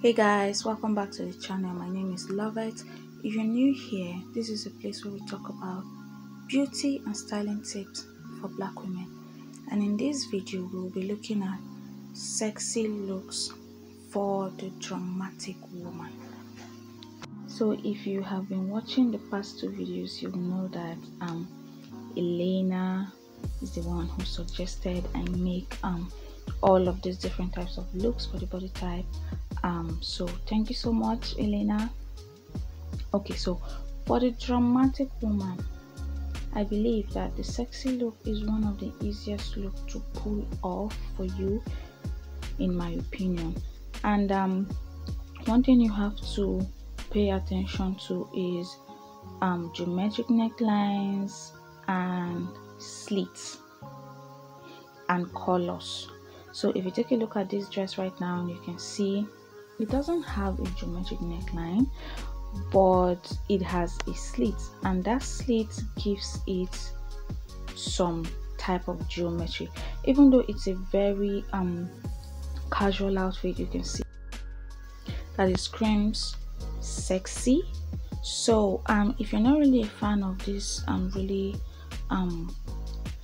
Hey guys, welcome back to the channel. My name is Lovett. If you're new here, this is a place where we talk about beauty and styling tips for black women. And in this video, we'll be looking at sexy looks for the dramatic woman. So if you have been watching the past two videos, you'll know that Elena is the one who suggested I make all of these different types of looks for the body type. So thank you so much, Elena. Okay, so for the dramatic woman, I believe that the sexy look is one of the easiest look to pull off for you, in my opinion. And one thing you have to pay attention to is geometric necklines and slits and colors. So if you take a look at this dress right now, you can see it doesn't have a geometric neckline, but it has a slit, and that slit gives it some type of geometry. Even though it's a very casual outfit, you can see that it screams sexy. So if you're not really a fan of this really round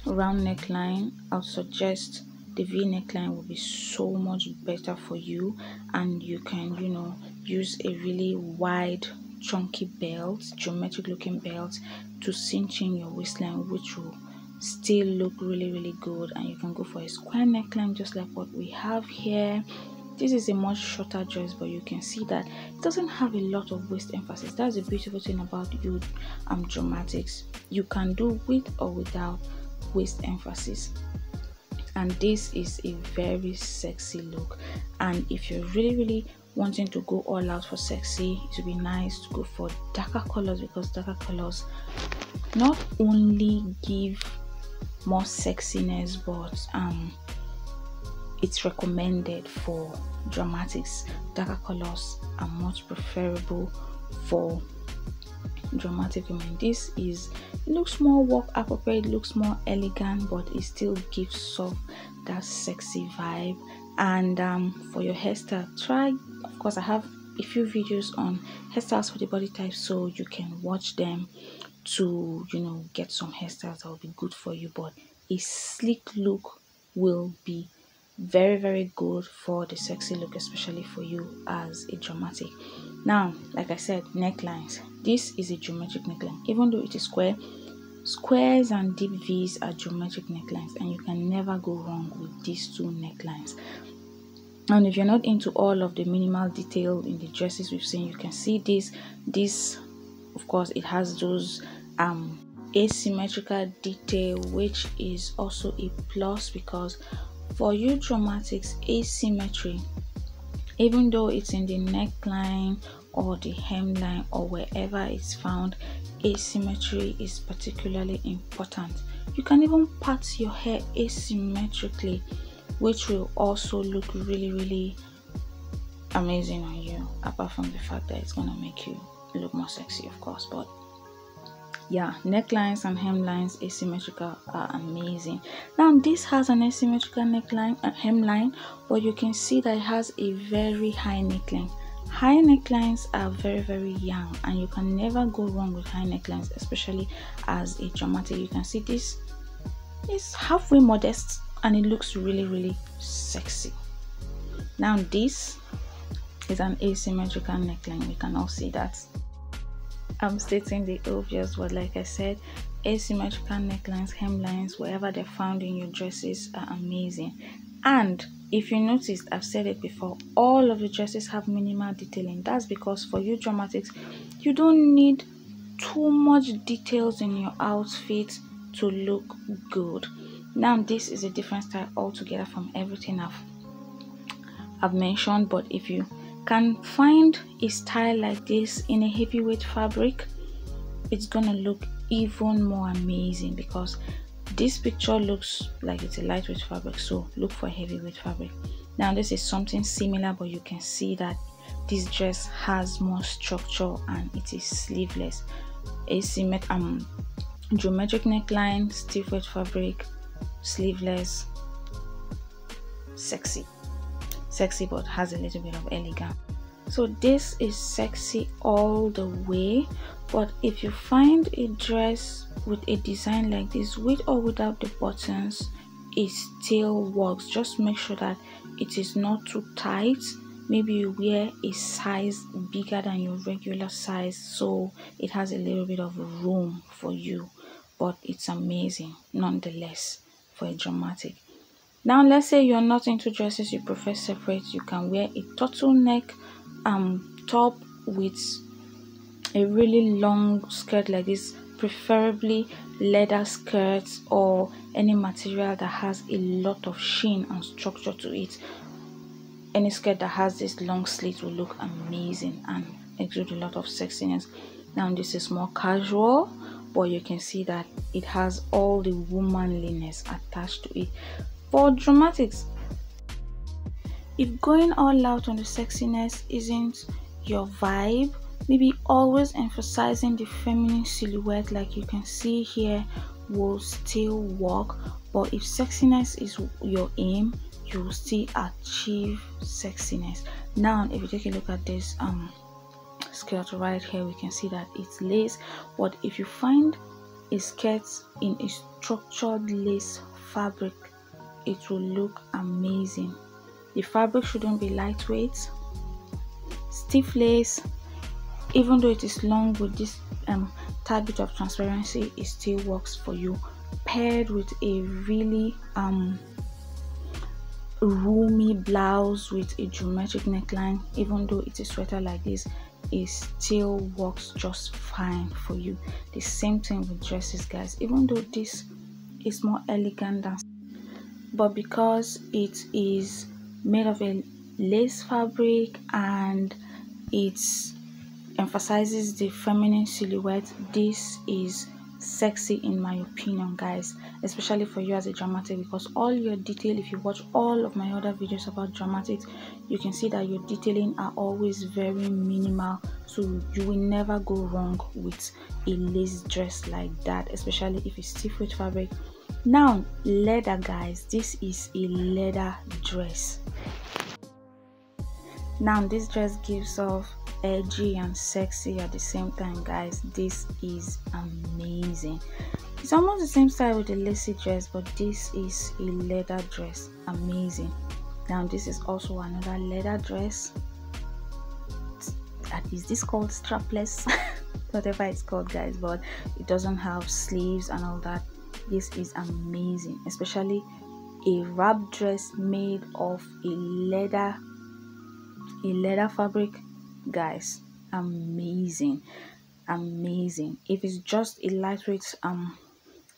neckline, I would suggest the V neckline will be so much better for you, and you can use a really wide chunky belt, geometric looking belt, to cinch in your waistline, which will still look really good. And you can go for a square neckline just like what we have here. This is a much shorter dress, but you can see that it doesn't have a lot of waist emphasis. That's the beautiful thing about you dramatics. You can do with or without waist emphasis, and this is a very sexy look. And if you're really wanting to go all out for sexy, it would be nice to go for darker colors, because darker colors not only give more sexiness, but it's recommended for dramatics. Darker colors are much preferable for dramatic women. This looks more work appropriate, looks more elegant, but it still gives off that sexy vibe. And for your hairstyle, try, of course, I have a few videos on hairstyles for the body type, so you can watch them to get some hairstyles that will be good for you. But a sleek look will be very good for the sexy look, especially for you as a dramatic. Now, like I said, necklines. This is a geometric neckline. Even though it is square, squares and deep V's are geometric necklines, and you can never go wrong with these two necklines. And if you're not into all of the minimal detail in the dresses we've seen, you can see this of course it has those asymmetrical detail, which is also a plus, because for you dramatics, asymmetry, even though it's in the neckline or the hemline or wherever it's found, asymmetry is particularly important. You can even part your hair asymmetrically, which will also look really amazing on you, apart from the fact that it's gonna make you look more sexy, of course. But yeah, necklines and hemlines asymmetrical are amazing. Now this has an asymmetrical neckline and hemline, but you can see that it has a very high neckline. High necklines are very young, and you can never go wrong with high necklines, especially as a dramatic. You can see this is halfway modest, and it looks really sexy. Now this is an asymmetrical neckline. We can all see that. I'm stating the obvious, but like I said, asymmetrical necklines, hemlines, wherever they're found in your dresses, are amazing. And if you noticed, I've said it before, all of the dresses have minimal detailing. That's because for you dramatics, you don't need too much details in your outfit to look good. Now this is a different style altogether from everything I've mentioned, but if you can find a style like this in a heavyweight fabric, it's gonna look even more amazing, because this picture looks like it's a lightweight fabric, so look for a heavyweight fabric. Now this is something similar, but you can see that this dress has more structure and it is sleeveless. Geometric neckline, stiff weight fabric, sleeveless, sexy but has a little bit of elegance. So this is sexy all the way. But if you find a dress with a design like this, with or without the buttons, it still works. Just make sure that it is not too tight. Maybe you wear a size bigger than your regular size, so it has a little bit of room for you, but it's amazing nonetheless for a dramatic. Now let's say you're not into dresses, you prefer separate, you can wear a turtleneck top with a really long skirt like this, preferably leather skirts or any material that has a lot of sheen and structure to it. Any skirt that has this long slit will look amazing and exude a lot of sexiness. Now this is more casual, but you can see that it has all the womanliness attached to it. For dramatics, if going all out on the sexiness isn't your vibe, maybe always emphasizing the feminine silhouette like you can see here will still work. But if sexiness is your aim, you will still achieve sexiness. Now if you take a look at this skirt right here, we can see that it's lace. But if you find a skirt in a structured lace fabric, it will look amazing. The fabric shouldn't be lightweight. Stiff lace, even though it is long with this tad bit of transparency, it still works for you. Paired with a really roomy blouse with a geometric neckline, even though it's a sweater like this, it still works just fine for you. The same thing with dresses, guys. Even though this is more elegant than, but because it is made of a lace fabric and it emphasizes the feminine silhouette, this is sexy in my opinion, guys, especially for you as a dramatic, because all your detail, if you watch all of my other videos about dramatics, you can see that your detailing are always very minimal, so you will never go wrong with a lace dress like that, especially if it's stiff with fabric. Now leather, guys, this is a leather dress. Now this dress gives off edgy and sexy at the same time, guys. This is amazing. It's almost the same style with the lacy dress, but this is a leather dress. Amazing. Now this is also another leather dress. Is this called strapless? Whatever it's called, guys, but it doesn't have sleeves and all that. This is amazing, especially a wrap dress made of a leather fabric, guys. Amazing. If it's just a lightweight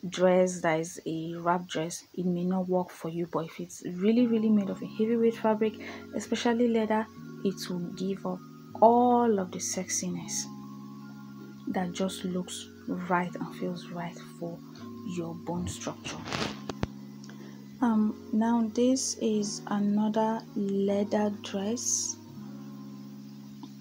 dress that is a wrap dress, it may not work for you, but if it's really made of a heavyweight fabric, especially leather, it will give up all of the sexiness that just looks right and feels right for your bone structure. Now this is another leather dress.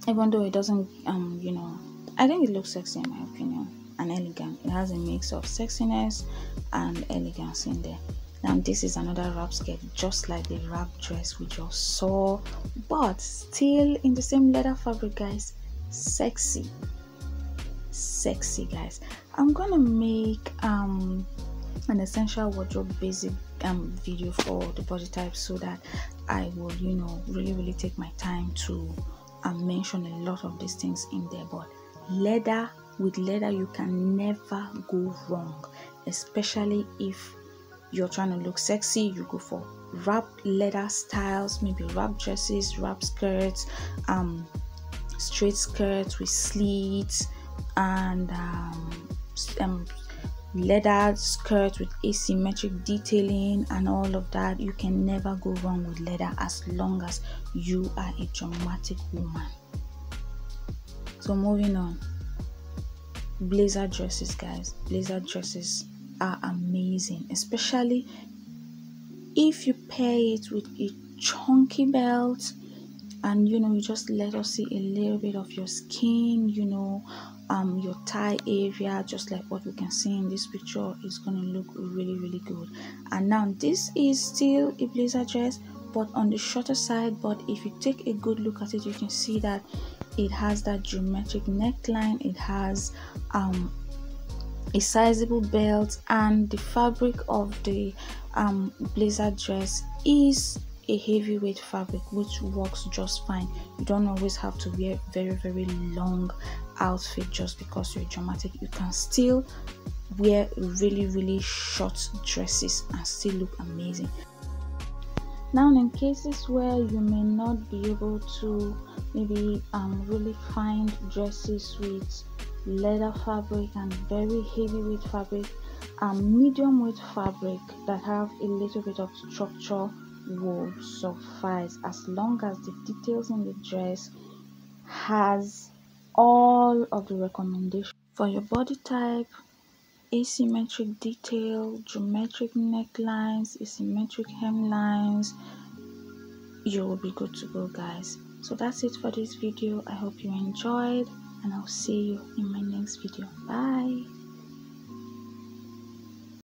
Even though it doesn't I think it looks sexy in my opinion and elegant. It has a mix of sexiness and elegance in there. Now this is another wrap skirt, just like the wrap dress we just saw, but still in the same leather fabric, guys. Sexy, guys. I'm gonna make an essential wardrobe basic video for the body type, so that I will really take my time to mention a lot of these things in there. But with leather you can never go wrong, especially if you're trying to look sexy. You go for wrap leather styles, maybe wrap dresses, wrap skirts, straight skirts with slits, and leather skirt with asymmetric detailing and all of that. You can never go wrong with leather as long as you are a dramatic woman. So moving on, blazer dresses, guys. Blazer dresses are amazing, especially if you pair it with a chunky belt, and you just let us see a little bit of your skin, your thigh area, just like what we can see in this picture. Is going to look really good. And now this is still a blazer dress, but on the shorter side. But if you take a good look at it, you can see that it has that geometric neckline, it has a sizable belt, and the fabric of the blazer dress is a heavyweight fabric which works just fine. You don't always have to wear very long outfit just because you're dramatic. You can still wear really short dresses and still look amazing. Now, in cases where you may not be able to maybe really find dresses with leather fabric and very heavyweight fabric, medium weight fabric that have a little bit of structure will suffice, as long as the details in the dress has all of the recommendations for your body type: asymmetric detail, geometric necklines, asymmetric hemlines. You will be good to go, guys. So that's it for this video. I hope you enjoyed, and I'll see you in my next video. Bye.